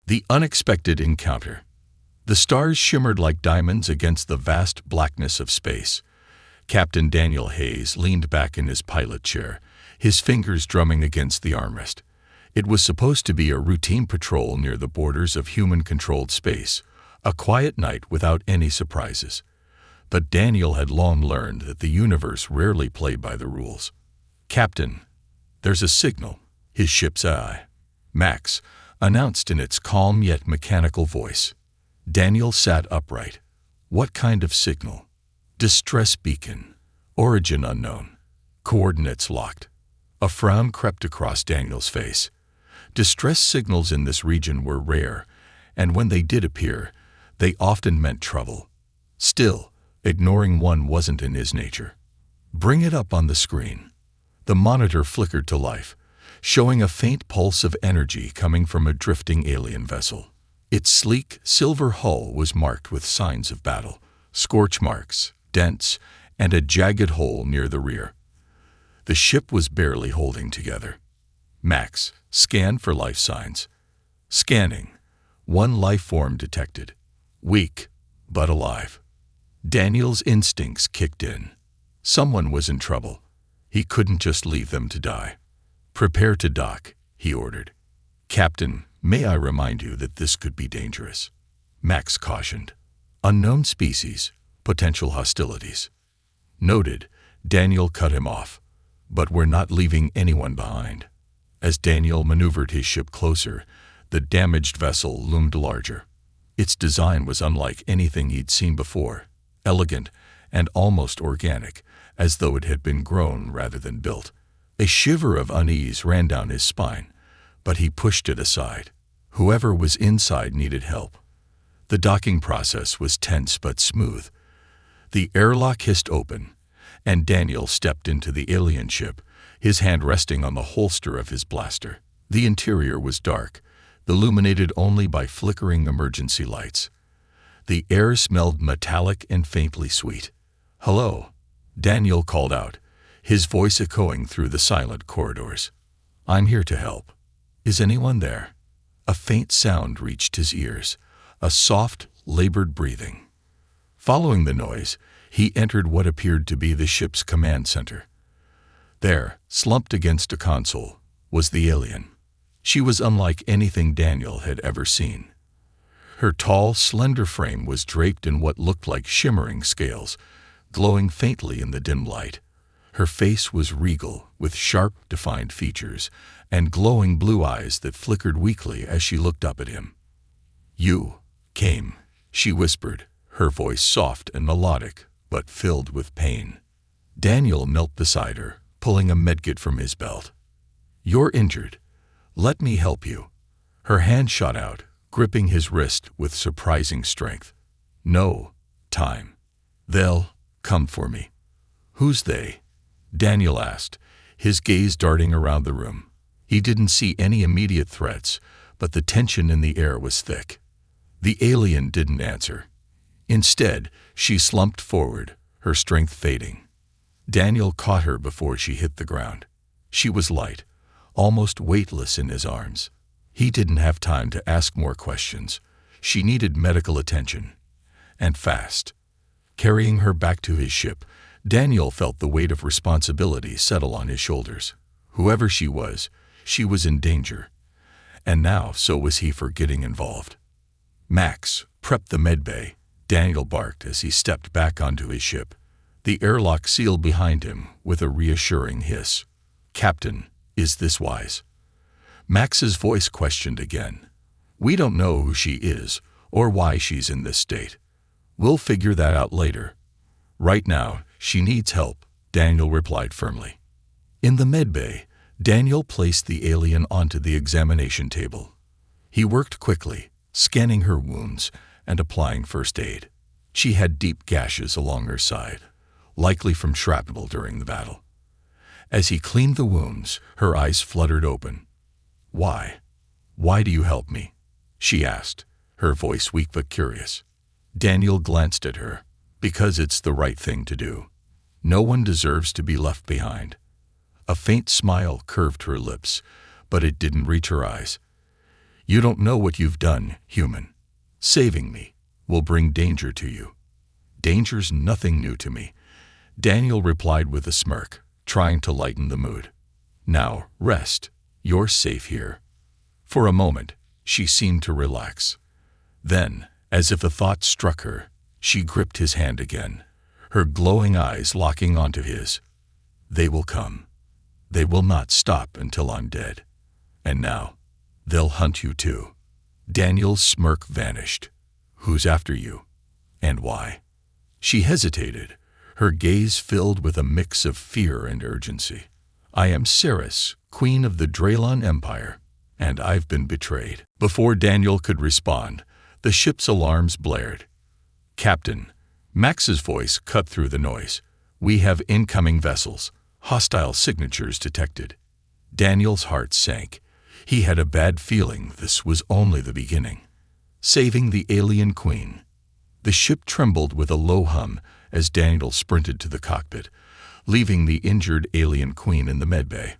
The unexpected encounter. The stars shimmered like diamonds against the vast blackness of space. Captain Daniel Hayes leaned back in his pilot chair, his fingers drumming against the armrest. It was supposed to be a routine patrol near the borders of human-controlled space, a quiet night without any surprises. But Daniel had long learned that the universe rarely played by the rules. "Captain, there's a signal," his ship's eye, Max, announced in its calm yet mechanical voice. Daniel sat upright. What kind of signal? Distress beacon. Origin unknown. Coordinates locked. A frown crept across Daniel's face. Distress signals in this region were rare, and when they did appear, they often meant trouble. Still, ignoring one wasn't in his nature. "Bring it up on the screen." The monitor flickered to life, showing a faint pulse of energy coming from a drifting alien vessel. Its sleek, silver hull was marked with signs of battle, scorch marks, dents, and a jagged hole near the rear. The ship was barely holding together. Max scanned for life signs. Scanning. One life form detected. Weak, but alive. Daniel's instincts kicked in. Someone was in trouble. He couldn't just leave them to die. "Prepare to dock," he ordered. "Captain, may I remind you that this could be dangerous," Max cautioned. "Unknown species, potential hostilities." "Noted," Daniel cut him off. "But we're not leaving anyone behind." As Daniel maneuvered his ship closer, the damaged vessel loomed larger. Its design was unlike anything he'd seen before, elegant and almost organic, as though it had been grown rather than built. A shiver of unease ran down his spine, but he pushed it aside. Whoever was inside needed help. The docking process was tense but smooth. The airlock hissed open, and Daniel stepped into the alien ship, his hand resting on the holster of his blaster. The interior was dark, illuminated only by flickering emergency lights. The air smelled metallic and faintly sweet. "Hello," Daniel called out, his voice echoing through the silent corridors. "I'm here to help. Is anyone there?" A faint sound reached his ears, a soft, labored breathing. Following the noise, he entered what appeared to be the ship's command center. There, slumped against a console, was the alien. She was unlike anything Daniel had ever seen. Her tall, slender frame was draped in what looked like shimmering scales, glowing faintly in the dim light. Her face was regal, with sharp, defined features, and glowing blue eyes that flickered weakly as she looked up at him. "You came," she whispered, her voice soft and melodic, but filled with pain. Daniel knelt beside her, pulling a medkit from his belt. "You're injured. Let me help you." Her hand shot out, gripping his wrist with surprising strength. "No time. They'll come for me." "Who's they?" Daniel asked, his gaze darting around the room. He didn't see any immediate threats, but the tension in the air was thick. The alien didn't answer. Instead, she slumped forward, her strength fading. Daniel caught her before she hit the ground. She was light, almost weightless in his arms. He didn't have time to ask more questions. She needed medical attention. And fast. Carrying her back to his ship, Daniel felt the weight of responsibility settle on his shoulders. Whoever she was in danger. And now so was he for getting involved. "Max, prep the medbay," Daniel barked as he stepped back onto his ship. The airlock sealed behind him with a reassuring hiss. "Captain, is this wise?" Max's voice questioned again. "We don't know who she is or why she's in this state. We'll figure that out later. Right now, she needs help," Daniel replied firmly. In the medbay, Daniel placed the alien onto the examination table. He worked quickly, scanning her wounds and applying first aid. She had deep gashes along her side, likely from shrapnel during the battle. As he cleaned the wounds, her eyes fluttered open. "Why? Why do you help me?" she asked, her voice weak but curious. Daniel glanced at her. "Because it's the right thing to do. No one deserves to be left behind." A faint smile curved her lips, but it didn't reach her eyes. You don't know what you've done, human. Saving me will bring danger to you. Danger's nothing new to me, Daniel replied with a smirk, trying to lighten the mood. Now, rest. You're safe here. For a moment, she seemed to relax. Then, as if a thought struck her, she gripped his hand again, her glowing eyes locking onto his. They will come. They will not stop until I'm dead. And now, they'll hunt you too. Daniel's smirk vanished. Who's after you? And why? She hesitated, her gaze filled with a mix of fear and urgency. I am Ceres, queen of the Draelon Empire, and I've been betrayed. Before Daniel could respond, the ship's alarms blared. Captain, Max's voice cut through the noise. We have incoming vessels. Hostile signatures detected. Daniel's heart sank. He had a bad feeling this was only the beginning. Saving the alien queen. The ship trembled with a low hum as Daniel sprinted to the cockpit, leaving the injured alien queen in the medbay.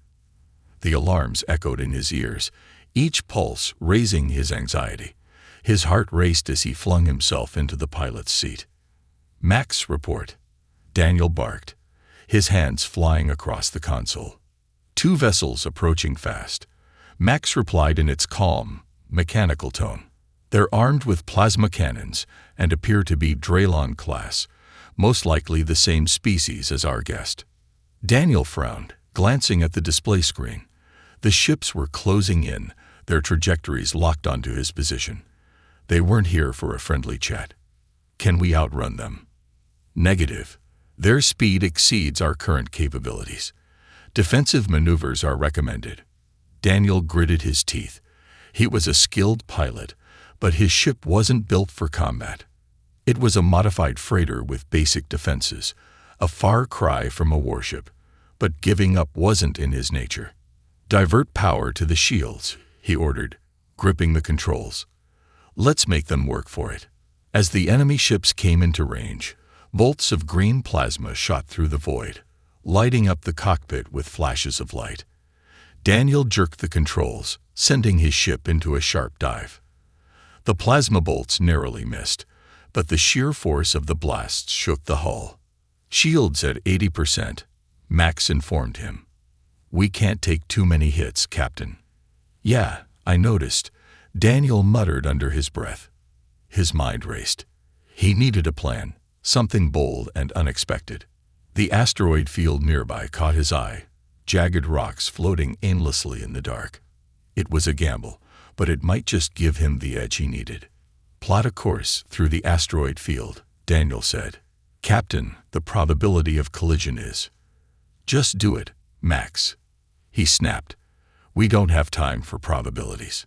The alarms echoed in his ears, each pulse raising his anxiety. His heart raced as he flung himself into the pilot's seat. Max, report. Daniel barked, his hands flying across the console. 2 vessels approaching fast. Max replied in its calm, mechanical tone. They're armed with plasma cannons and appear to be Draelon class, most likely the same species as our guest. Daniel frowned, glancing at the display screen. The ships were closing in, their trajectories locked onto his position. They weren't here for a friendly chat. Can we outrun them? Negative. Their speed exceeds our current capabilities. Defensive maneuvers are recommended. Daniel gritted his teeth. He was a skilled pilot, but his ship wasn't built for combat. It was a modified freighter with basic defenses, a far cry from a warship, but giving up wasn't in his nature. Divert power to the shields, he ordered, gripping the controls. Let's make them work for it. As the enemy ships came into range, bolts of green plasma shot through the void, lighting up the cockpit with flashes of light. Daniel jerked the controls, sending his ship into a sharp dive. The plasma bolts narrowly missed, but the sheer force of the blasts shook the hull. Shields at 80%, Max informed him. We can't take too many hits, Captain. Yeah, I noticed, Daniel muttered under his breath. His mind raced. He needed a plan, something bold and unexpected. The asteroid field nearby caught his eye, jagged rocks floating aimlessly in the dark. It was a gamble, but it might just give him the edge he needed. Plot a course through the asteroid field, Daniel said. Captain, the probability of collision is. Just do it, Max. He snapped. We don't have time for probabilities.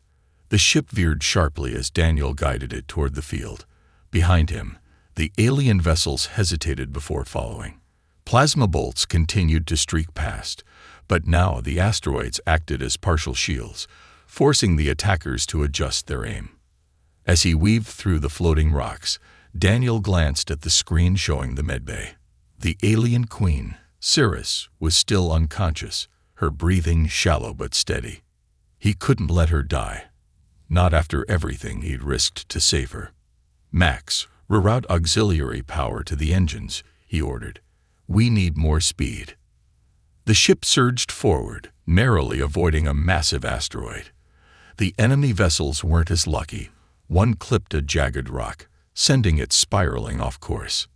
The ship veered sharply as Daniel guided it toward the field. Behind him, the alien vessels hesitated before following. Plasma bolts continued to streak past, but now the asteroids acted as partial shields, forcing the attackers to adjust their aim. As he weaved through the floating rocks, Daniel glanced at the screen showing the medbay. The alien queen, Ceres, was still unconscious, her breathing shallow but steady. He couldn't let her die. Not after everything he'd risked to save her. Max, reroute auxiliary power to the engines, he ordered. We need more speed. The ship surged forward, narrowly avoiding a massive asteroid. The enemy vessels weren't as lucky. One clipped a jagged rock, sending it spiraling off course.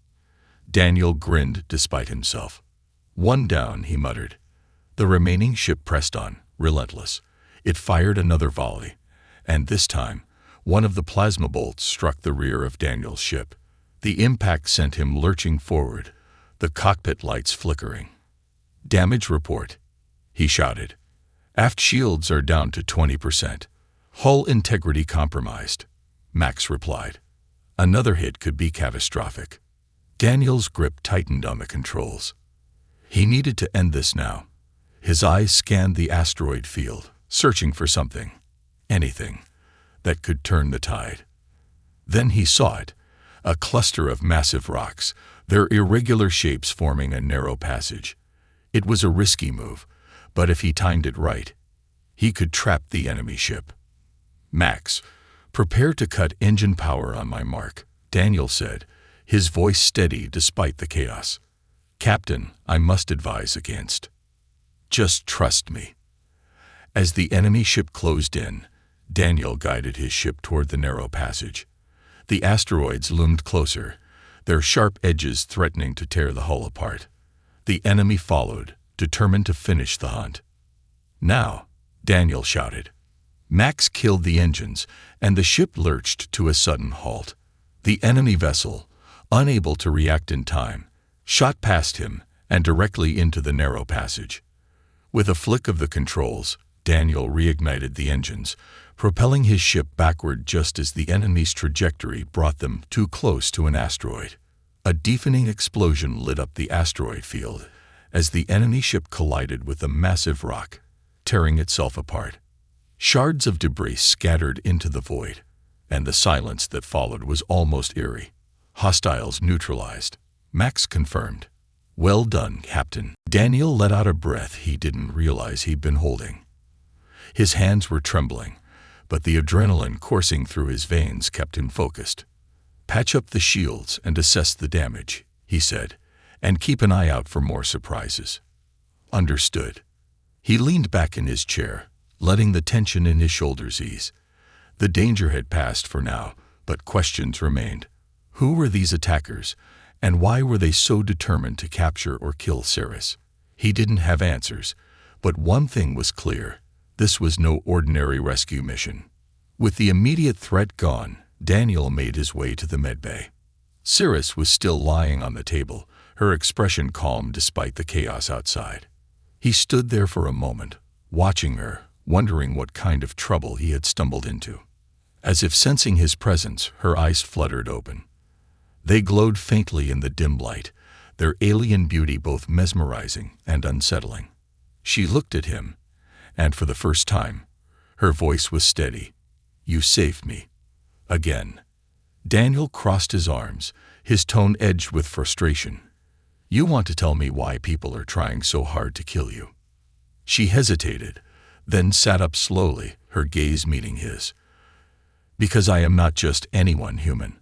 Daniel grinned despite himself. One down, he muttered. The remaining ship pressed on, relentless. It fired another volley, and this time, one of the plasma bolts struck the rear of Daniel's ship. The impact sent him lurching forward, the cockpit lights flickering. Damage report, he shouted. Aft shields are down to 20%. Hull integrity compromised, Max replied. Another hit could be catastrophic. Daniel's grip tightened on the controls. He needed to end this now. His eyes scanned the asteroid field, searching for something, anything, that could turn the tide. Then he saw it, a cluster of massive rocks, their irregular shapes forming a narrow passage. It was a risky move, but if he timed it right, he could trap the enemy ship. "Max, prepare to cut engine power on my mark," Daniel said, his voice steady despite the chaos. "Captain, I must advise against. Just trust me." As the enemy ship closed in, Daniel guided his ship toward the narrow passage. The asteroids loomed closer, their sharp edges threatening to tear the hull apart. The enemy followed, determined to finish the hunt. "Now," Daniel shouted. Max killed the engines, and the ship lurched to a sudden halt. The enemy vessel, unable to react in time, shot past him and directly into the narrow passage. With a flick of the controls, Daniel reignited the engines, propelling his ship backward just as the enemy's trajectory brought them too close to an asteroid. A deafening explosion lit up the asteroid field as the enemy ship collided with a massive rock, tearing itself apart. Shards of debris scattered into the void, and the silence that followed was almost eerie. "Hostiles neutralized," Max confirmed. "Well done, Captain." Daniel let out a breath he didn't realize he'd been holding. His hands were trembling, but the adrenaline coursing through his veins kept him focused. "Patch up the shields and assess the damage," he said, "and keep an eye out for more surprises." "Understood." He leaned back in his chair, letting the tension in his shoulders ease. The danger had passed for now, but questions remained. Who were these attackers, and why were they so determined to capture or kill Cirrus? He didn't have answers, but one thing was clear: this was no ordinary rescue mission. With the immediate threat gone, Daniel made his way to the medbay. Cirrus was still lying on the table, her expression calm despite the chaos outside. He stood there for a moment, watching her, wondering what kind of trouble he had stumbled into. As if sensing his presence, her eyes fluttered open. They glowed faintly in the dim light, their alien beauty both mesmerizing and unsettling. She looked at him, and for the first time, her voice was steady. "You saved me." Again. Daniel crossed his arms, his tone edged with frustration. "You want to tell me why people are trying so hard to kill you?" She hesitated, then sat up slowly, her gaze meeting his. "Because I am not just anyone human.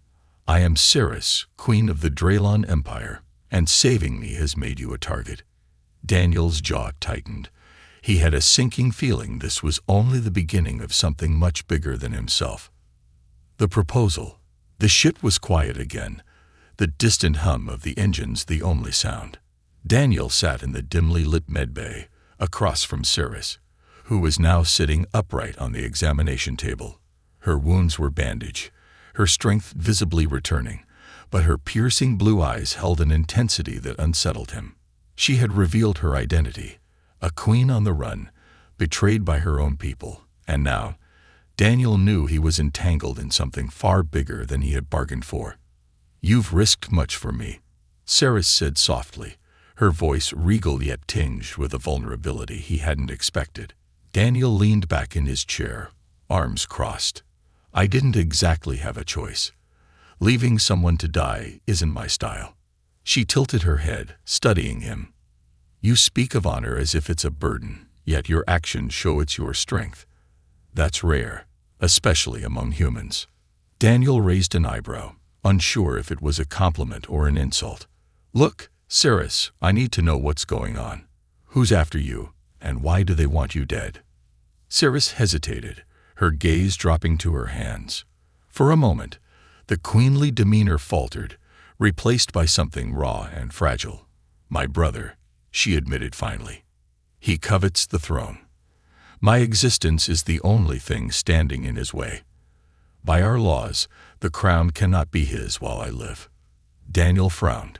I am Cirrus, Queen of the Draylon Empire, and saving me has made you a target." Daniel's jaw tightened. He had a sinking feeling this was only the beginning of something much bigger than himself. The proposal. The ship was quiet again, the distant hum of the engines the only sound. Daniel sat in the dimly lit medbay, across from Cirrus, who was now sitting upright on the examination table. Her wounds were bandaged, her strength visibly returning, but her piercing blue eyes held an intensity that unsettled him. She had revealed her identity, a queen on the run, betrayed by her own people, and now, Daniel knew he was entangled in something far bigger than he had bargained for. "You've risked much for me," Cirrus said softly, her voice regal yet tinged with a vulnerability he hadn't expected. Daniel leaned back in his chair, arms crossed. "I didn't exactly have a choice. Leaving someone to die isn't my style." She tilted her head, studying him. "You speak of honor as if it's a burden, yet your actions show it's your strength. That's rare, especially among humans." Daniel raised an eyebrow, unsure if it was a compliment or an insult. "Look, Cirrus, I need to know what's going on. Who's after you, and why do they want you dead?" Cirrus hesitated, her gaze dropping to her hands. For a moment, the queenly demeanor faltered, replaced by something raw and fragile. "My brother," she admitted finally. "He covets the throne. My existence is the only thing standing in his way. By our laws, the crown cannot be his while I live." Daniel frowned.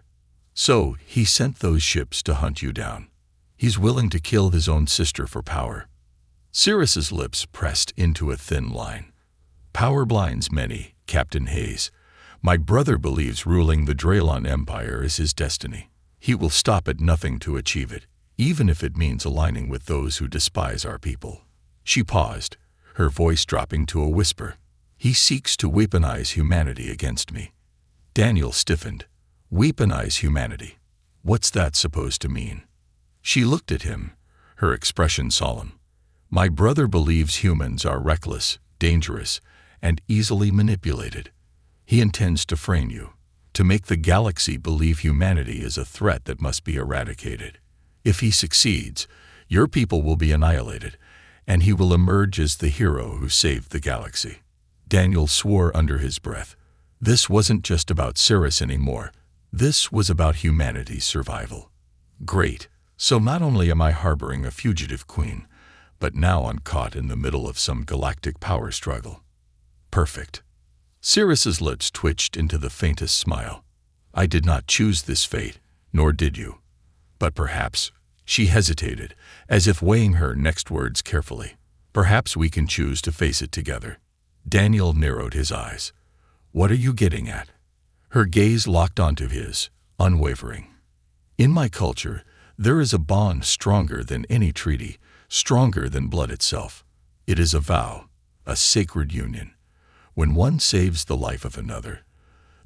"So he sent those ships to hunt you down. He's willing to kill his own sister for power." Cirrus's lips pressed into a thin line. "Power blinds many, Captain Hayes. My brother believes ruling the Draylon Empire is his destiny. He will stop at nothing to achieve it, even if it means aligning with those who despise our people." She paused, her voice dropping to a whisper. "He seeks to weaponize humanity against me." Daniel stiffened. "Weaponize humanity? What's that supposed to mean?" She looked at him, her expression solemn. "My brother believes humans are reckless, dangerous, and easily manipulated. He intends to frame you, to make the galaxy believe humanity is a threat that must be eradicated. If he succeeds, your people will be annihilated, and he will emerge as the hero who saved the galaxy. Daniel swore under his breath. This wasn't just about Cirrus anymore. This was about humanity's survival. Great. So not only am I harboring a fugitive queen, but now I'm caught in the middle of some galactic power struggle. Perfect. Cirrus's lips twitched into the faintest smile. I did not choose this fate, nor did you. But perhaps, she hesitated, as if weighing her next words carefully. Perhaps we can choose to face it together. Daniel narrowed his eyes. What are you getting at? Her gaze locked onto his, unwavering. In my culture, there is a bond stronger than any treaty, stronger than blood itself. It is a vow, a sacred union. When one saves the life of another,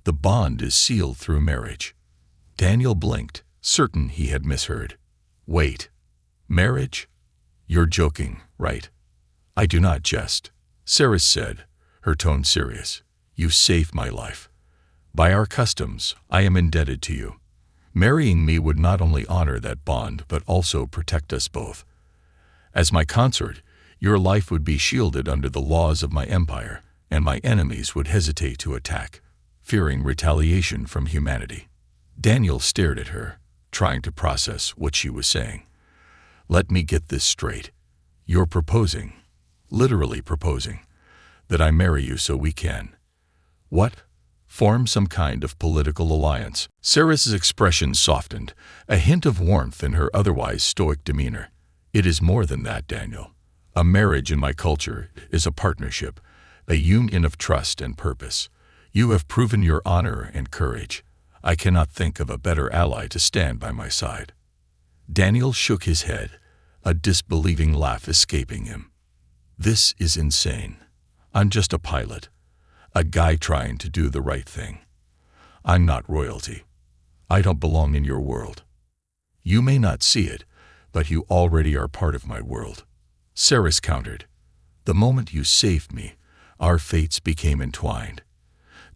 the bond is sealed through marriage. Daniel blinked, certain he had misheard. Wait. Marriage? You're joking, right? I do not jest. Cirrus said, her tone serious. You saved my life. By our customs, I am indebted to you. Marrying me would not only honor that bond, but also protect us both. As my consort, your life would be shielded under the laws of my empire, and my enemies would hesitate to attack, fearing retaliation from humanity. Daniel stared at her, trying to process what she was saying. Let me get this straight. You're proposing, literally proposing, that I marry you so we can. What? Form some kind of political alliance. Cirrus's expression softened, a hint of warmth in her otherwise stoic demeanor. It is more than that, Daniel. A marriage in my culture is a partnership, a union of trust and purpose. You have proven your honor and courage. I cannot think of a better ally to stand by my side. Daniel shook his head, a disbelieving laugh escaping him. This is insane. I'm just a pilot. A guy trying to do the right thing. I'm not royalty. I don't belong in your world. You may not see it, but you already are part of my world. Cirrus countered. The moment you saved me, our fates became entwined.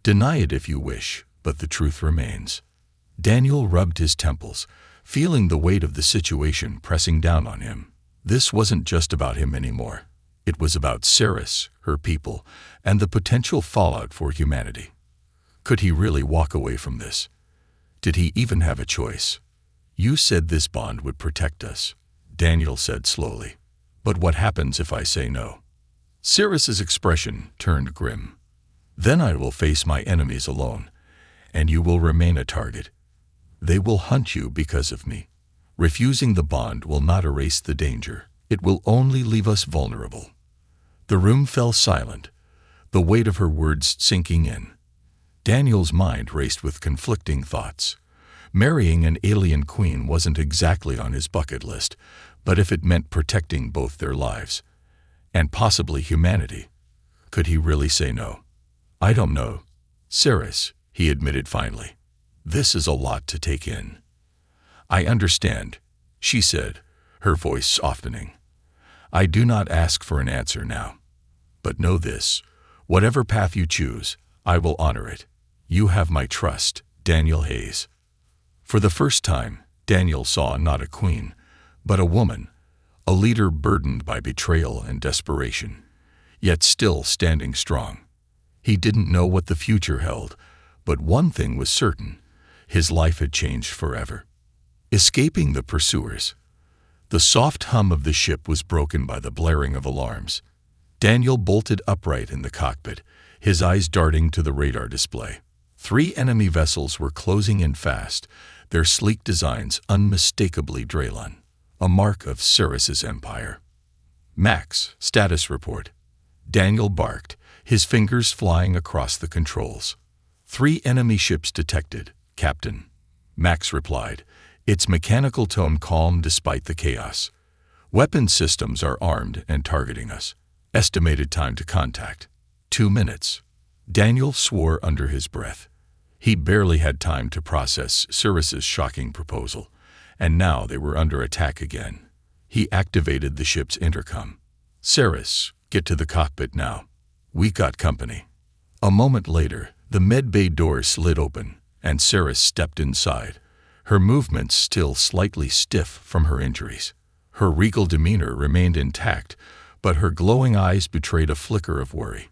Deny it if you wish, but the truth remains. Daniel rubbed his temples, feeling the weight of the situation pressing down on him. This wasn't just about him anymore. It was about Cirrus, her people, and the potential fallout for humanity. Could he really walk away from this? Did he even have a choice? You said this bond would protect us, Daniel said slowly. But what happens if I say no? Cirrus's expression turned grim. Then I will face my enemies alone, and you will remain a target. They will hunt you because of me. Refusing the bond will not erase the danger. It will only leave us vulnerable. The room fell silent, the weight of her words sinking in. Daniel's mind raced with conflicting thoughts. Marrying an alien queen wasn't exactly on his bucket list, but if it meant protecting both their lives, and possibly humanity, could he really say no? I don't know. Cirrus, he admitted finally. This is a lot to take in. I understand, she said, her voice softening. I do not ask for an answer now. But know this, whatever path you choose, I will honor it. You have my trust, Daniel Hayes. For the first time, Daniel saw not a queen, but a woman, a leader burdened by betrayal and desperation, yet still standing strong. He didn't know what the future held, but one thing was certain, his life had changed forever. Escaping the pursuers. The soft hum of the ship was broken by the blaring of alarms. Daniel bolted upright in the cockpit, his eyes darting to the radar display. 3 enemy vessels were closing in fast, their sleek designs unmistakably Draylon, a mark of Cirrus's empire. Max, status report. Daniel barked, his fingers flying across the controls. 3 enemy ships detected, Captain. Max replied, its mechanical tone calm despite the chaos. Weapon systems are armed and targeting us. Estimated time to contact. 2 minutes. Daniel swore under his breath. He barely had time to process Cirrus's shocking proposal, and now they were under attack again. He activated the ship's intercom. Cirrus, get to the cockpit now. We got company. A moment later, the medbay door slid open, and Sarah stepped inside, her movements still slightly stiff from her injuries. Her regal demeanor remained intact, but her glowing eyes betrayed a flicker of worry.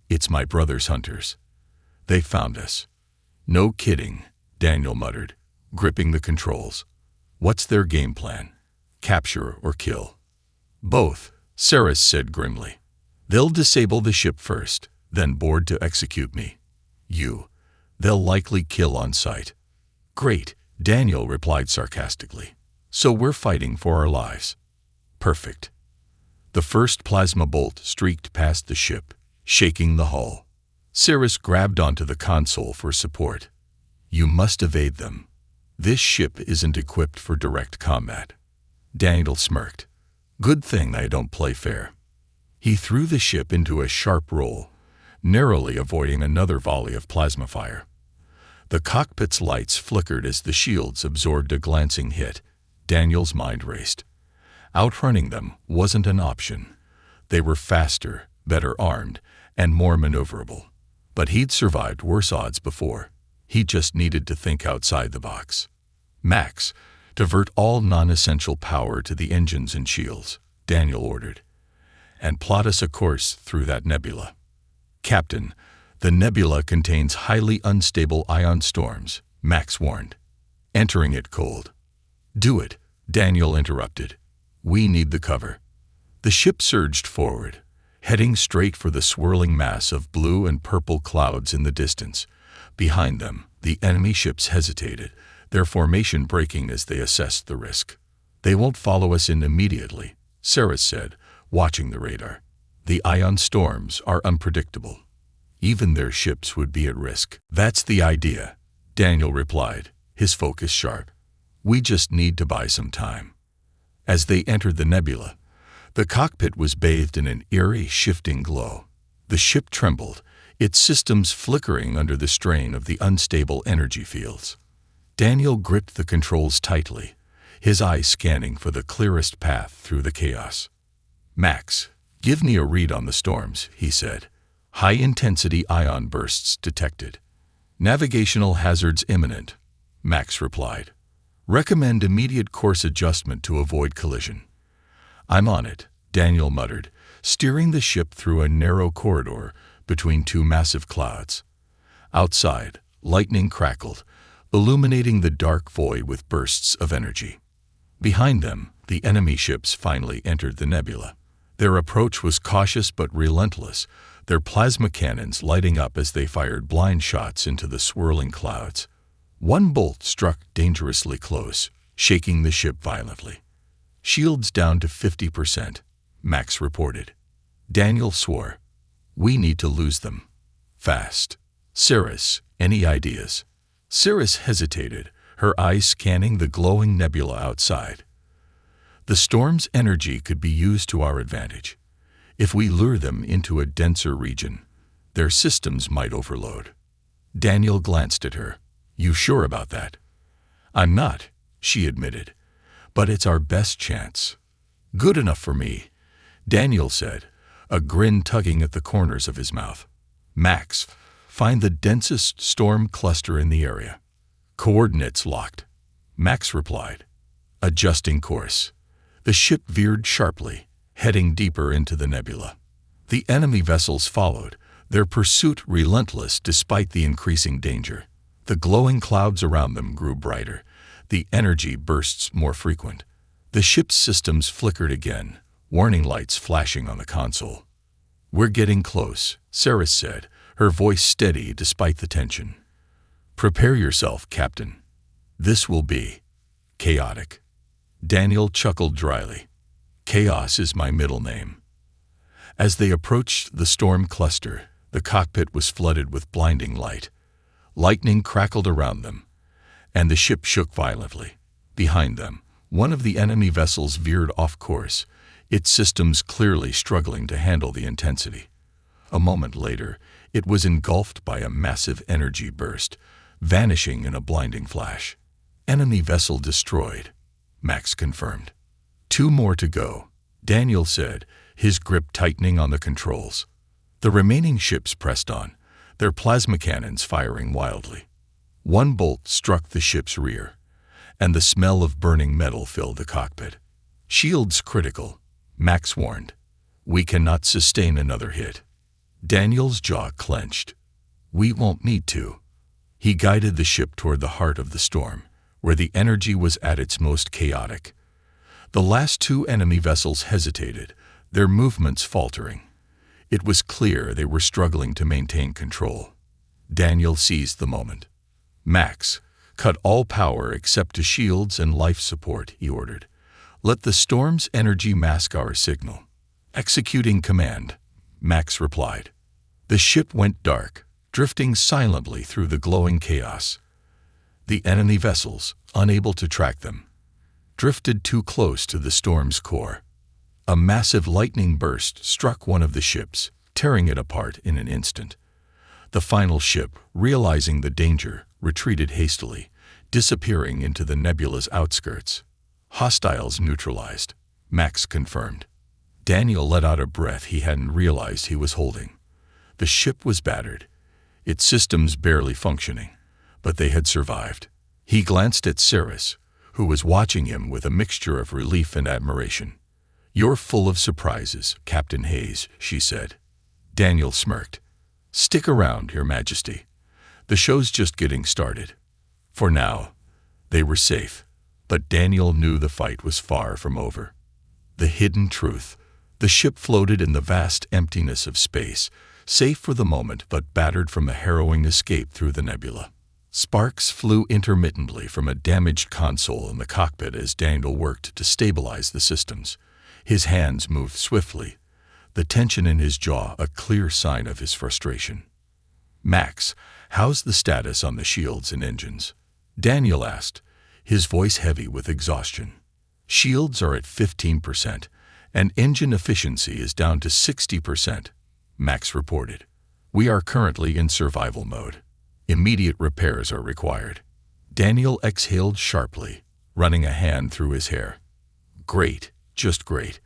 "It's my brother's hunters. They found us." "No kidding," Daniel muttered, gripping the controls. "What's their game plan? Capture or kill?" "Both," Sarah said grimly. "They'll disable the ship first, then board to execute me. They'll likely kill on sight." "Great," Daniel replied sarcastically. "So we're fighting for our lives." "Perfect." The first plasma bolt streaked past the ship, shaking the hull. Sarah grabbed onto the console for support. "You must evade them. This ship isn't equipped for direct combat." Daniel smirked. "Good thing I don't play fair." He threw the ship into a sharp roll, narrowly avoiding another volley of plasma fire. The cockpit's lights flickered as the shields absorbed a glancing hit. Daniel's mind raced. Outrunning them wasn't an option. They were faster, better armed, and more maneuverable. But he'd survived worse odds before. He just needed to think outside the box. "Max, divert all non-essential power to the engines and shields," Daniel ordered, "and plot us a course through that nebula." "Captain, the nebula contains highly unstable ion storms," Max warned. "Entering it cold." "Do it," Daniel interrupted. "We need the cover." The ship surged forward, heading straight for the swirling mass of blue and purple clouds in the distance. Behind them, the enemy ships hesitated, their formation breaking as they assessed the risk. "They won't follow us in immediately," Sarah said, watching the radar. "The ion storms are unpredictable. Even their ships would be at risk." "That's the idea," Daniel replied, his focus sharp. "We just need to buy some time." As they entered the nebula, the cockpit was bathed in an eerie, shifting glow. The ship trembled, its systems flickering under the strain of the unstable energy fields. Daniel gripped the controls tightly, his eyes scanning for the clearest path through the chaos. "Max, give me a read on the storms," he said. "High-intensity ion bursts detected. Navigational hazards imminent," Max replied. "Recommend immediate course adjustment to avoid collision." "I'm on it," Daniel muttered, steering the ship through a narrow corridor between two massive clouds. Outside, lightning crackled, illuminating the dark void with bursts of energy. Behind them, the enemy ships finally entered the nebula. Their approach was cautious but relentless, their plasma cannons lighting up as they fired blind shots into the swirling clouds. One bolt struck dangerously close, shaking the ship violently. "Shields down to 50%, Max reported. Daniel swore. "We need to lose them. Fast." "Cirrus, any ideas?" Cirrus hesitated, her eyes scanning the glowing nebula outside. "The storm's energy could be used to our advantage. If we lure them into a denser region, their systems might overload." Daniel glanced at her. "You sure about that?" "I'm not," she admitted. "But it's our best chance." "Good enough for me," Daniel said, a grin tugging at the corners of his mouth. "Max, find the densest storm cluster in the area." "Coordinates locked," Max replied. Adjusting course, the ship veered sharply, heading deeper into the nebula. The enemy vessels followed, their pursuit relentless despite the increasing danger. The glowing clouds around them grew brighter, the energy bursts more frequent. The ship's systems flickered again, warning lights flashing on the console. "We're getting close," Sarah said, her voice steady despite the tension. "Prepare yourself, Captain. This will be chaotic." Daniel chuckled dryly. "Chaos is my middle name." As they approached the storm cluster, the cockpit was flooded with blinding light. Lightning crackled around them, and the ship shook violently. Behind them, one of the enemy vessels veered off course, its systems clearly struggling to handle the intensity. A moment later, it was engulfed by a massive energy burst, vanishing in a blinding flash. "Enemy vessel destroyed," Max confirmed. "Two more to go," Daniel said, his grip tightening on the controls. The remaining ships pressed on, their plasma cannons firing wildly. One bolt struck the ship's rear, and the smell of burning metal filled the cockpit. "Shields critical," Max warned. "We cannot sustain another hit." Daniel's jaw clenched. "We won't need to." He guided the ship toward the heart of the storm, where the energy was at its most chaotic. The last two enemy vessels hesitated, their movements faltering. It was clear they were struggling to maintain control. Daniel seized the moment. "Max, cut all power except to shields and life support," he ordered. "Let the storm's energy mask our signal." "Executing command," Max replied. The ship went dark, drifting silently through the glowing chaos. The enemy vessels, unable to track them, drifted too close to the storm's core. A massive lightning burst struck one of the ships, tearing it apart in an instant. The final ship, realizing the danger, retreated hastily, disappearing into the nebula's outskirts. "Hostiles neutralized," Max confirmed. Daniel let out a breath he hadn't realized he was holding. The ship was battered, its systems barely functioning, but they had survived. He glanced at Ceres, who was watching him with a mixture of relief and admiration. "You're full of surprises, Captain Hayes," she said. Daniel smirked. "Stick around, Your Majesty. The show's just getting started." For now, they were safe, but Daniel knew the fight was far from over. The hidden truth. The ship floated in the vast emptiness of space, safe for the moment but battered from a harrowing escape through the nebula. Sparks flew intermittently from a damaged console in the cockpit as Daniel worked to stabilize the systems. His hands moved swiftly, the tension in his jaw a clear sign of his frustration. "Max, how's the status on the shields and engines?" Daniel asked, his voice heavy with exhaustion. "Shields are at 15%, and engine efficiency is down to 60%, Max reported. "We are currently in survival mode. Immediate repairs are required." Daniel exhaled sharply, running a hand through his hair. "Great, just great.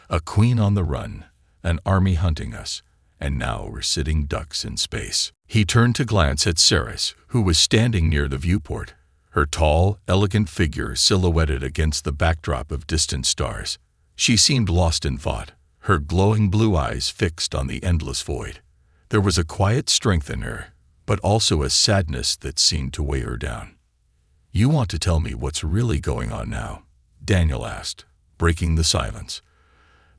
A queen on the run, an army hunting us, and now we're sitting ducks in space." He turned to glance at Ceres, who was standing near the viewport, her tall, elegant figure silhouetted against the backdrop of distant stars. She seemed lost in thought, her glowing blue eyes fixed on the endless void. There was a quiet strength in her, but also a sadness that seemed to weigh her down. "You want to tell me what's really going on now?" Daniel asked, breaking the silence.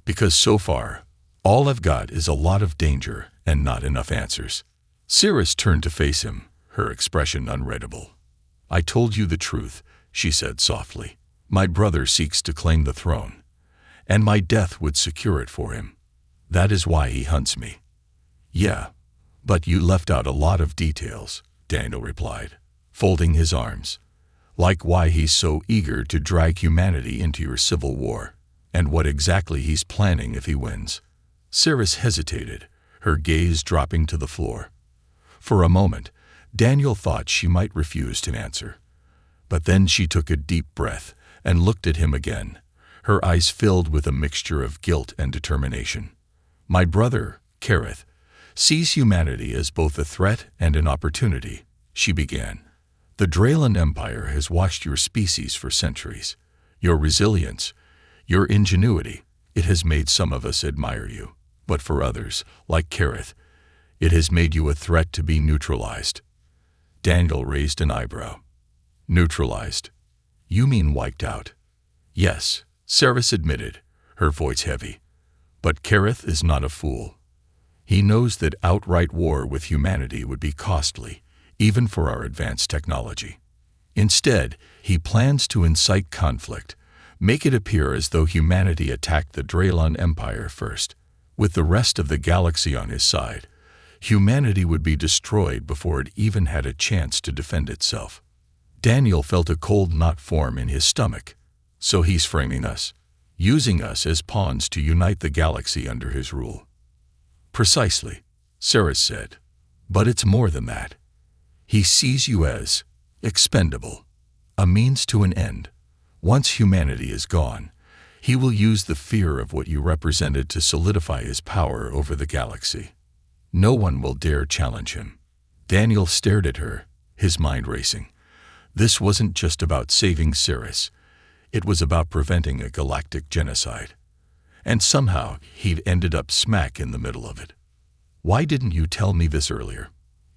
"Because so far, all I've got is a lot of danger and not enough answers." Ceres turned to face him, her expression unreadable. "I told you the truth," she said softly. "My brother seeks to claim the throne, and my death would secure it for him. That is why he hunts me." "Yeah, but you left out a lot of details," Daniel replied, folding his arms. "Like why he's so eager to drag humanity into your civil war, and what exactly he's planning if he wins." Ceres hesitated, her gaze dropping to the floor. For a moment, Daniel thought she might refuse to answer. But then she took a deep breath and looked at him again, her eyes filled with a mixture of guilt and determination. "My brother, Kareth, sees humanity as both a threat and an opportunity," she began. "The Draylan Empire has watched your species for centuries. Your resilience, your ingenuity, it has made some of us admire you. But for others, like Kareth, it has made you a threat to be neutralized." Daniel raised an eyebrow. "Neutralized? You mean wiped out?" "Yes," Ceres admitted, her voice heavy. "But Kareth is not a fool. He knows that outright war with humanity would be costly, even for our advanced technology. Instead, he plans to incite conflict, make it appear as though humanity attacked the Draylan Empire first. With the rest of the galaxy on his side, humanity would be destroyed before it even had a chance to defend itself." Daniel felt a cold knot form in his stomach. "So he's framing us, using us as pawns to unite the galaxy under his rule." "Precisely," Ceres said. "But it's more than that. He sees you as expendable, a means to an end. Once humanity is gone, he will use the fear of what you represented to solidify his power over the galaxy." No one will dare challenge him. Daniel stared at her, his mind racing. This wasn't just about saving Cirrus. It was about preventing a galactic genocide. And somehow he'd ended up smack in the middle of it. "Why didn't you tell me this earlier?"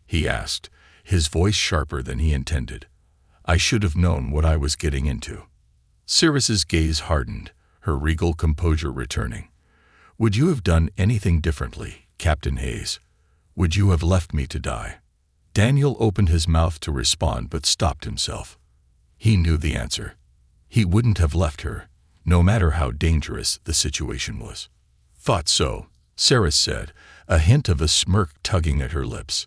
he asked, his voice sharper than he intended. "I should have known what I was getting into." Cirrus's gaze hardened, her regal composure returning. "Would you have done anything differently, Captain Hayes? Would you have left me to die?" Daniel opened his mouth to respond but stopped himself. He knew the answer. He wouldn't have left her, no matter how dangerous the situation was. "Thought so," Cirrus said, a hint of a smirk tugging at her lips.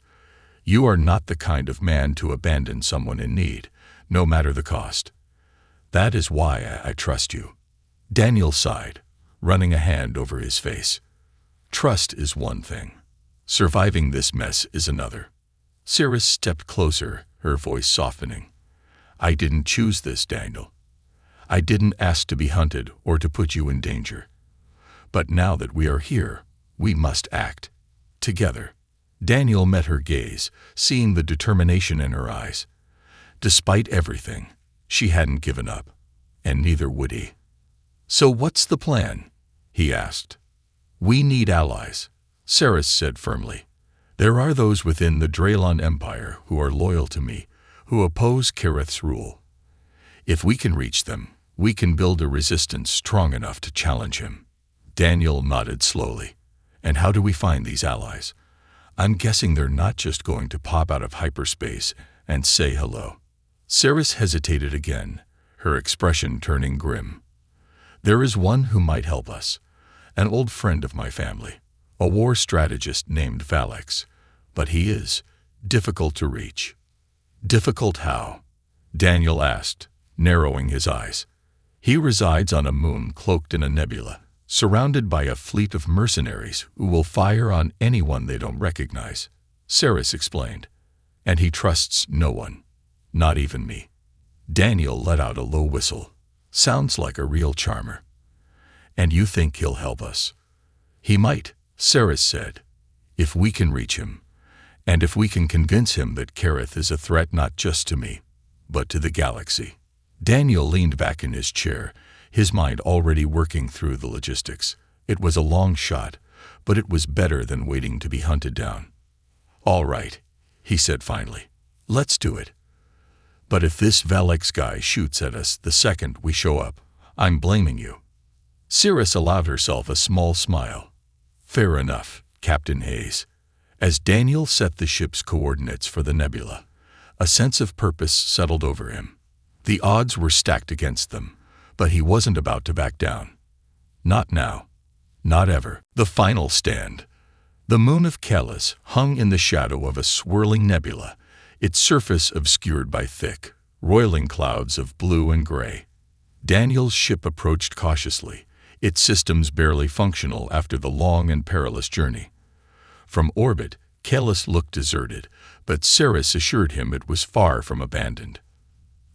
"You are not the kind of man to abandon someone in need, no matter the cost. That is why I trust you." Daniel sighed, running a hand over his face. Trust is one thing. Surviving this mess is another. Cirrus stepped closer, her voice softening. "I didn't choose this, Daniel. I didn't ask to be hunted or to put you in danger. But now that we are here, we must act. Together." Daniel met her gaze, seeing the determination in her eyes. Despite everything, she hadn't given up, and neither would he. "So what's the plan?" he asked. "We need allies," Cirrus said firmly. "There are those within the Draylon Empire who are loyal to me, who oppose Kareth's rule. If we can reach them, we can build a resistance strong enough to challenge him." Daniel nodded slowly. "And how do we find these allies? I'm guessing they're not just going to pop out of hyperspace and say hello." Cirrus hesitated again, her expression turning grim. "There is one who might help us, an old friend of my family, a war strategist named Valix, but he is difficult to reach." "Difficult how?" Daniel asked, narrowing his eyes. "He resides on a moon cloaked in a nebula, surrounded by a fleet of mercenaries who will fire on anyone they don't recognize," Cirrus explained. "And he trusts no one, not even me." Daniel let out a low whistle. "Sounds like a real charmer." "And you think he'll help us?" "He might," Cirrus said, "if we can reach him, and if we can convince him that Kareth is a threat not just to me, but to the galaxy." Daniel leaned back in his chair, his mind already working through the logistics. It was a long shot, but it was better than waiting to be hunted down. "All right," he said finally. "Let's do it. But if this Valix guy shoots at us the second we show up, I'm blaming you." Cirrus allowed herself a small smile. "Fair enough, Captain Hayes." As Daniel set the ship's coordinates for the nebula, a sense of purpose settled over him. The odds were stacked against them, but he wasn't about to back down. Not now. Not ever. The final stand. The moon of Kalas hung in the shadow of a swirling nebula, its surface obscured by thick, roiling clouds of blue and gray. Daniel's ship approached cautiously, its systems barely functional after the long and perilous journey. From orbit, Kalas looked deserted, but Cirrus assured him it was far from abandoned.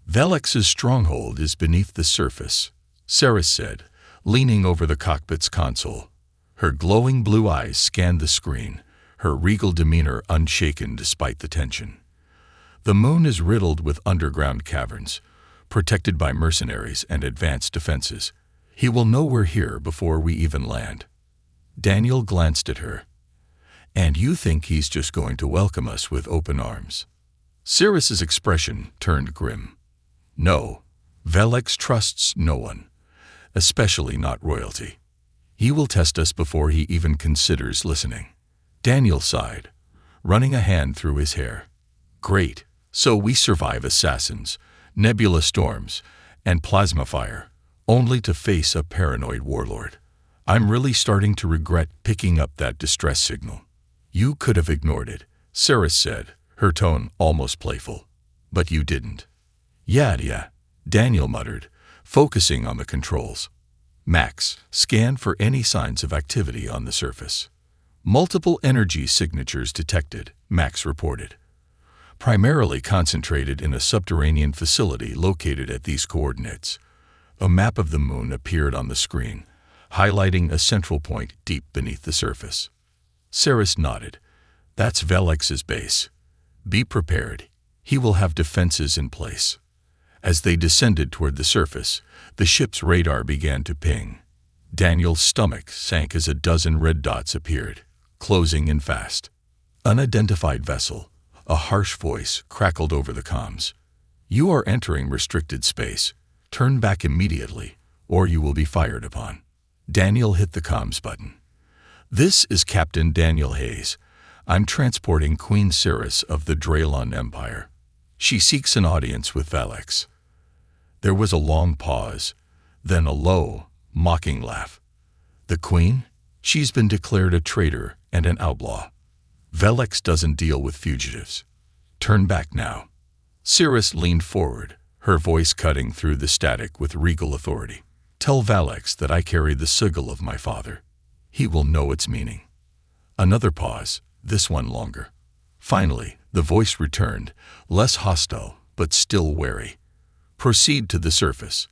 "Valix's stronghold is beneath the surface," Cirrus said, leaning over the cockpit's console. Her glowing blue eyes scanned the screen, her regal demeanor unshaken despite the tension. "The moon is riddled with underground caverns, protected by mercenaries and advanced defenses. He will know we're here before we even land." Daniel glanced at her. "And you think he's just going to welcome us with open arms?" Cirrus's expression turned grim. "No, Valix trusts no one, especially not royalty. He will test us before he even considers listening." Daniel sighed, running a hand through his hair. "Great, so we survive assassins, nebula storms, and plasma fire, only to face a paranoid warlord. I'm really starting to regret picking up that distress signal." "You could have ignored it," Cirrus said, her tone almost playful. "But you didn't." Yeah, Daniel muttered, focusing on the controls. "Max, scan for any signs of activity on the surface." "Multiple energy signatures detected," Max reported. "Primarily concentrated in a subterranean facility located at these coordinates." A map of the moon appeared on the screen, highlighting a central point deep beneath the surface. Cirrus nodded, That's Velex's base. Be prepared. He will have defenses in place. As they descended toward the surface, the ship's radar began to ping. Daniel's stomach sank as a dozen red dots appeared, closing in fast. Unidentified vessel. A harsh voice crackled over the comms. You are entering restricted space. Turn back immediately, or you will be fired upon. Daniel hit the comms button. This is Captain Daniel Hayes. I'm transporting Queen Cirrus of the Draylon Empire. She seeks an audience with Velex. There was a long pause, then a low, mocking laugh. The Queen? She's been declared a traitor and an outlaw. Velex doesn't deal with fugitives. Turn back now. Cirrus leaned forward, her voice cutting through the static with regal authority. Tell Velex that I carry the sigil of my father. He will know its meaning. Another pause, this one longer. Finally, the voice returned, less hostile, but still wary. Proceed to the surface,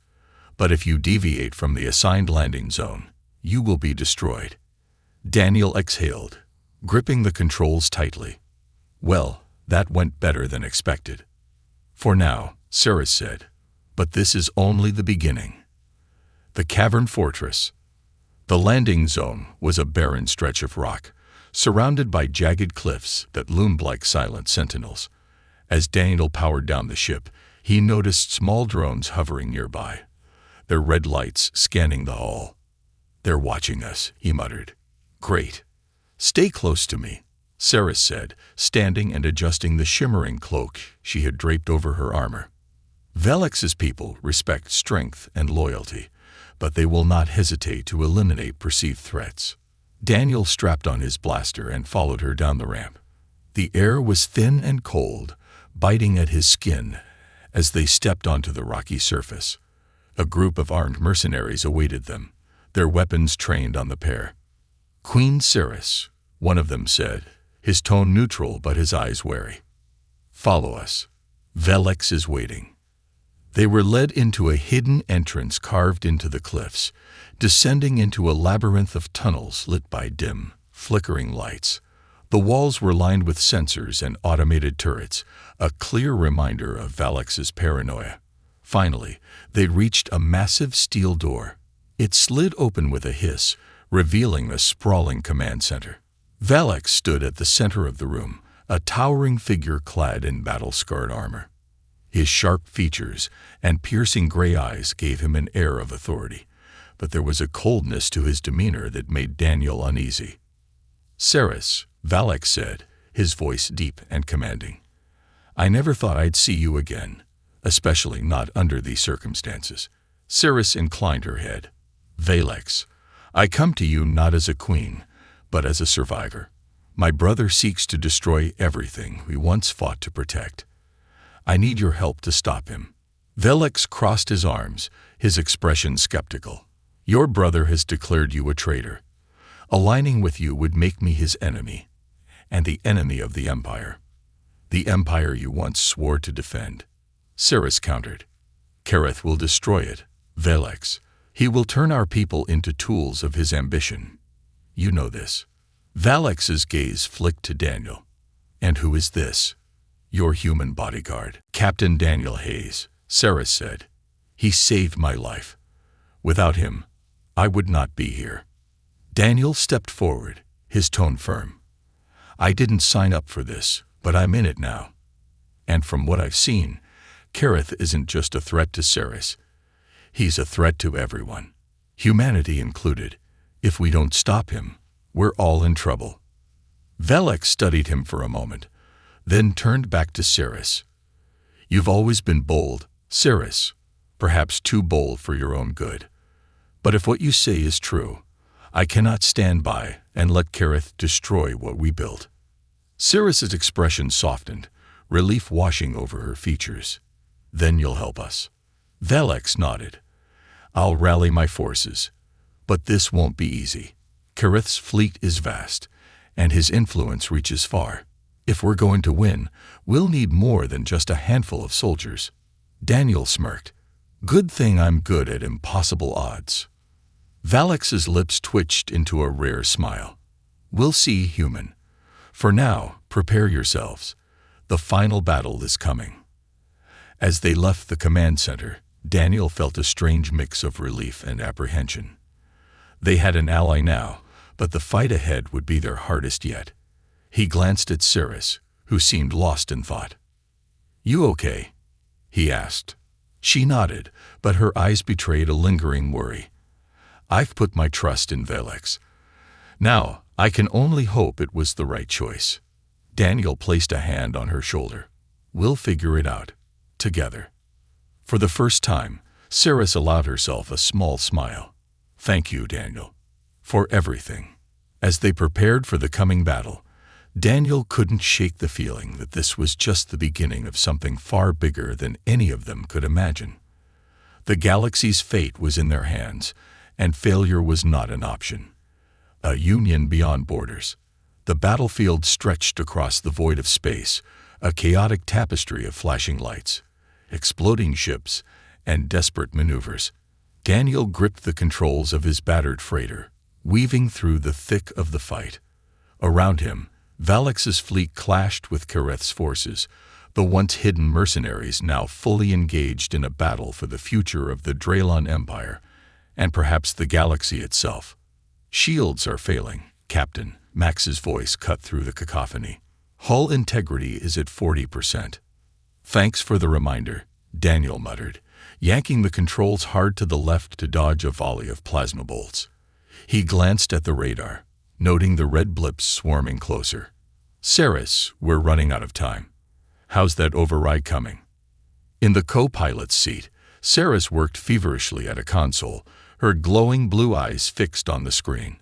but if you deviate from the assigned landing zone, you will be destroyed. Daniel exhaled, gripping the controls tightly. Well, that went better than expected. For now, Cirrus said, but this is only the beginning. The cavern fortress. The landing zone was a barren stretch of rock, surrounded by jagged cliffs that loomed like silent sentinels. As Daniel powered down the ship, he noticed small drones hovering nearby, their red lights scanning the hull. They're watching us, he muttered. Great. Stay close to me, Cirrus said, standing and adjusting the shimmering cloak she had draped over her armor. Velex's people respect strength and loyalty, but they will not hesitate to eliminate perceived threats. Daniel strapped on his blaster and followed her down the ramp. The air was thin and cold, biting at his skin as they stepped onto the rocky surface. A group of armed mercenaries awaited them, their weapons trained on the pair. Queen Cirrus, one of them said, his tone neutral but his eyes wary. Follow us. Velex is waiting. They were led into a hidden entrance carved into the cliffs, descending into a labyrinth of tunnels lit by dim, flickering lights. The walls were lined with sensors and automated turrets, a clear reminder of Velex's paranoia. Finally, they reached a massive steel door. It slid open with a hiss, revealing a sprawling command center. Velex stood at the center of the room, a towering figure clad in battle-scarred armor. His sharp features and piercing gray eyes gave him an air of authority, but there was a coldness to his demeanor that made Daniel uneasy. Cirrus, Velex said, his voice deep and commanding. I never thought I'd see you again, especially not under these circumstances. Cirrus inclined her head. Velex, I come to you not as a queen, but as a survivor. My brother seeks to destroy everything we once fought to protect. I need your help to stop him. Velex crossed his arms, his expression skeptical. Your brother has declared you a traitor. Aligning with you would make me his enemy, and the enemy of the Empire. The Empire you once swore to defend. Cirrus countered. Kareth will destroy it, Velex. He will turn our people into tools of his ambition. You know this. Velex's gaze flicked to Daniel. And who is this? Your human bodyguard. Captain Daniel Hayes, Cirrus said. He saved my life. Without him, I would not be here. Daniel stepped forward, his tone firm. I didn't sign up for this, but I'm in it now. And from what I've seen, Kareth isn't just a threat to Cirrus. He's a threat to everyone, humanity included. If we don't stop him, we're all in trouble. Velex studied him for a moment, then turned back to Cirrus. You've always been bold, Cirrus, perhaps too bold for your own good. But if what you say is true, I cannot stand by and let Kareth destroy what we built. Cirrus's expression softened, relief washing over her features. Then you'll help us. Velex nodded. I'll rally my forces, but this won't be easy. Kareth's fleet is vast, and his influence reaches far. If we're going to win, we'll need more than just a handful of soldiers. Daniel smirked. Good thing I'm good at impossible odds. Velex's lips twitched into a rare smile. We'll see, human. For now, prepare yourselves. The final battle is coming." As they left the command center, Daniel felt a strange mix of relief and apprehension. They had an ally now, but the fight ahead would be their hardest yet. He glanced at Cirrus, who seemed lost in thought. "You okay?" he asked. She nodded, but her eyes betrayed a lingering worry. "I've put my trust in Velix. Now, I can only hope it was the right choice." Daniel placed a hand on her shoulder. "We'll figure it out. Together." For the first time, Cirrus allowed herself a small smile. "Thank you, Daniel, for everything." As they prepared for the coming battle, Daniel couldn't shake the feeling that this was just the beginning of something far bigger than any of them could imagine. The galaxy's fate was in their hands, and failure was not an option. A union beyond borders. The battlefield stretched across the void of space, a chaotic tapestry of flashing lights, exploding ships, and desperate maneuvers. Daniel gripped the controls of his battered freighter, weaving through the thick of the fight. Around him, Velix's fleet clashed with Kareth's forces, the once hidden mercenaries now fully engaged in a battle for the future of the Draelon Empire, and perhaps the galaxy itself. "Shields are failing, Captain," Max's voice cut through the cacophony. "Hull integrity is at 40%. "Thanks for the reminder," Daniel muttered, yanking the controls hard to the left to dodge a volley of plasma bolts. He glanced at the radar, noting the red blips swarming closer. "Cirrus, we're running out of time. How's that override coming?" In the co-pilot's seat, Cirrus worked feverishly at a console, her glowing blue eyes fixed on the screen.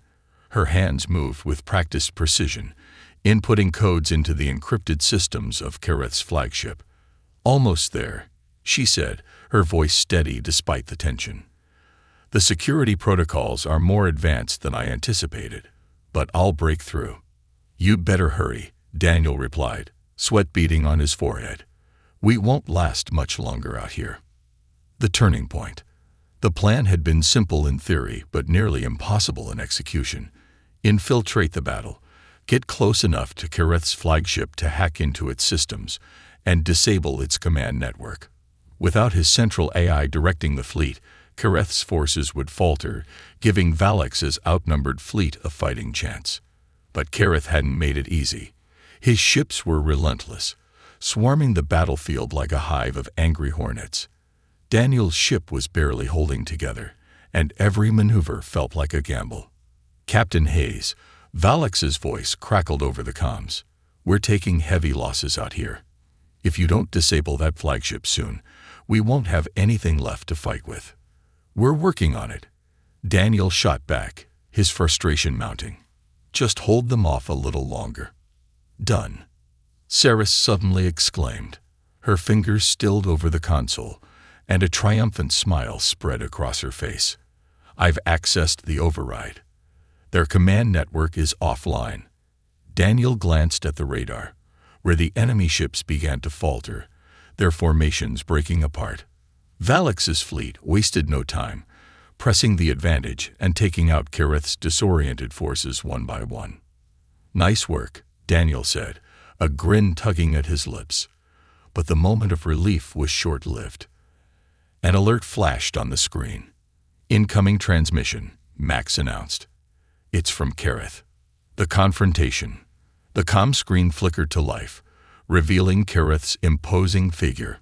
Her hands moved with practiced precision, inputting codes into the encrypted systems of Kareth's flagship. "Almost there," she said, her voice steady despite the tension. "The security protocols are more advanced than I anticipated, but I'll break through." "You'd better hurry," Daniel replied, sweat beading on his forehead. "We won't last much longer out here." The turning point. The plan had been simple in theory, but nearly impossible in execution. Infiltrate the battle, get close enough to Kareth's flagship to hack into its systems, and disable its command network. Without his central AI directing the fleet, Kareth's forces would falter, giving Velix's outnumbered fleet a fighting chance. But Kareth hadn't made it easy. His ships were relentless, swarming the battlefield like a hive of angry hornets. Daniel's ship was barely holding together, and every maneuver felt like a gamble. "Captain Hayes," Velix's voice crackled over the comms. "We're taking heavy losses out here. If you don't disable that flagship soon, we won't have anything left to fight with." "We're working on it," Daniel shot back, his frustration mounting. "Just hold them off a little longer." "Done," Cirrus suddenly exclaimed. Her fingers stilled over the console, and a triumphant smile spread across her face. "I've accessed the override. Their command network is offline." Daniel glanced at the radar, where the enemy ships began to falter, their formations breaking apart. Velix's fleet wasted no time, pressing the advantage and taking out Kareth's disoriented forces one by one. "Nice work," Daniel said, a grin tugging at his lips. But the moment of relief was short-lived. An alert flashed on the screen. "Incoming transmission," Max announced. "It's from Kareth." The confrontation. The comm screen flickered to life, revealing Kareth's imposing figure.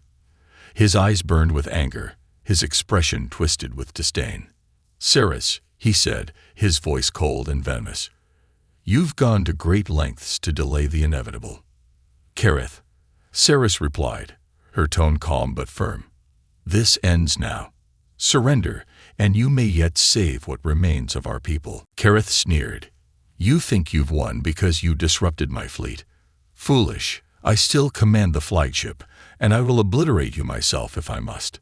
His eyes burned with anger, his expression twisted with disdain. "Cirrus," he said, his voice cold and venomous. "You've gone to great lengths to delay the inevitable." "Kareth," Cirrus replied, her tone calm but firm. "This ends now. Surrender, and you may yet save what remains of our people." Kareth sneered. "You think you've won because you disrupted my fleet. Foolish. I still command the flagship, and I will obliterate you myself if I must."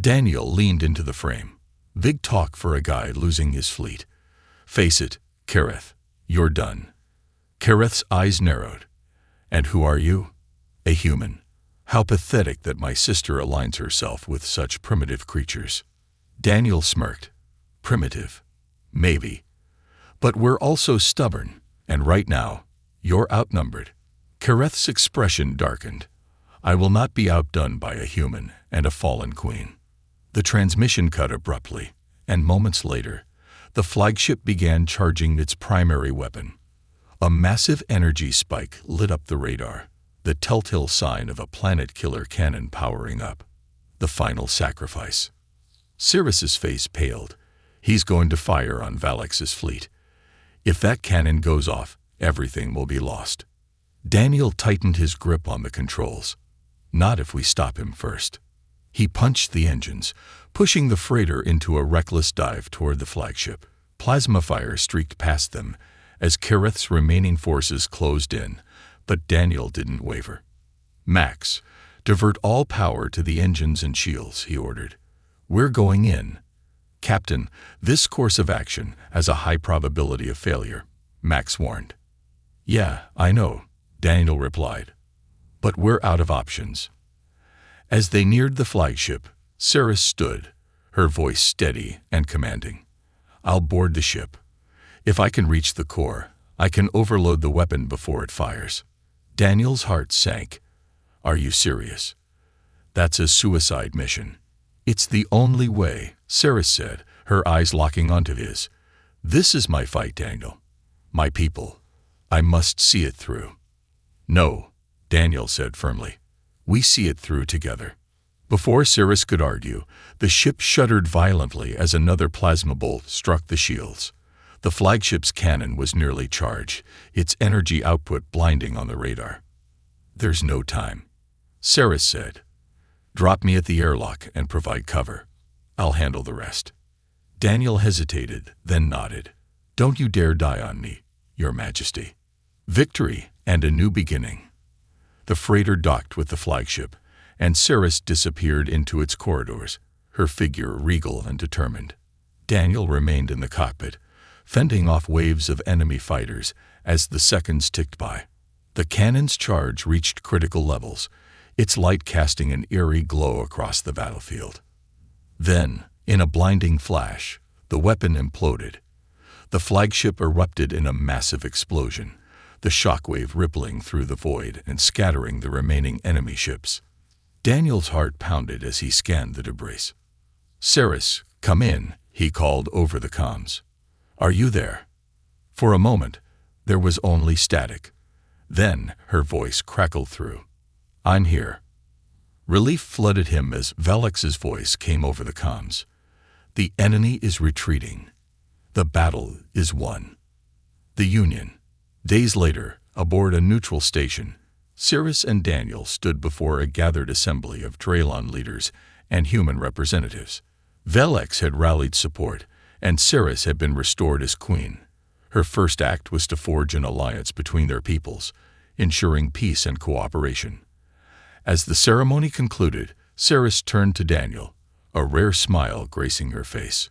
Daniel leaned into the frame. Big talk for a guy losing his fleet. "Face it, Kareth, you're done." Kareth's eyes narrowed. "And who are you?" "A human. How pathetic that my sister aligns herself with such primitive creatures." Daniel smirked. "Primitive? Maybe. But we're also stubborn, and right now, You're outnumbered. Kareth's expression darkened. I will not be outdone by a human and a fallen queen. The transmission cut abruptly, and moments later, the flagship began charging its primary weapon. A massive energy spike lit up the radar, the telltale sign of a planet-killer cannon powering up. The final sacrifice. Sirius's face paled. He's going to fire on Valex's fleet. If that cannon goes off, everything will be lost. Daniel tightened his grip on the controls. Not if we stop him first. He punched the engines, pushing the freighter into a reckless dive toward the flagship. Plasma fire streaked past them as Kareth's remaining forces closed in, but Daniel didn't waver. Max, divert all power to the engines and shields, he ordered. We're going in. Captain, this course of action has a high probability of failure, Max warned. Yeah, I know, Daniel replied. But we're out of options. As they neared the flagship, Sirius stood, her voice steady and commanding. I'll board the ship. If I can reach the core, I can overload the weapon before it fires. Daniel's heart sank. Are you serious? That's a suicide mission. It's the only way, Sirius said, her eyes locking onto his. This is my fight, Daniel. My people. I must see it through. No, Daniel said firmly. We see it through together. Before Sirius could argue, the ship shuddered violently as another plasma bolt struck the shields. The flagship's cannon was nearly charged, its energy output blinding on the radar. There's no time, Sirius said. Drop me at the airlock and provide cover. I'll handle the rest. Daniel hesitated, then nodded. Don't you dare die on me, Your Majesty. Victory and a new beginning. The freighter docked with the flagship, and Sirius disappeared into its corridors, her figure regal and determined. Daniel remained in the cockpit, fending off waves of enemy fighters as the seconds ticked by. The cannon's charge reached critical levels, its light casting an eerie glow across the battlefield. Then, in a blinding flash, the weapon imploded. The flagship erupted in a massive explosion, the shockwave rippling through the void and scattering the remaining enemy ships. Daniel's heart pounded as he scanned the debris. Sirius, come in, he called over the comms. Are you there? For a moment, there was only static. Then her voice crackled through. I'm here. Relief flooded him as Valex's voice came over the comms. The enemy is retreating. The battle is won. The Union. Days later, aboard a neutral station, Sirius and Daniel stood before a gathered assembly of Draylon leaders and human representatives. Valex had rallied support, and Sirius had been restored as queen. Her first act was to forge an alliance between their peoples, ensuring peace and cooperation. As the ceremony concluded, Sirius turned to Daniel, a rare smile gracing her face.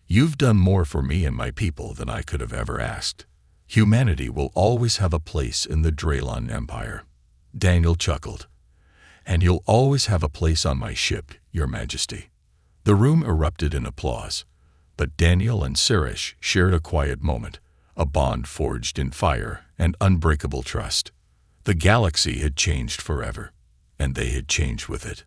You've done more for me and my people than I could have ever asked. Humanity will always have a place in the Draylon Empire. Daniel chuckled. And you'll always have a place on my ship, Your Majesty. The room erupted in applause, but Daniel and Sirius shared a quiet moment, a bond forged in fire and unbreakable trust. The galaxy had changed forever, and they had changed with it.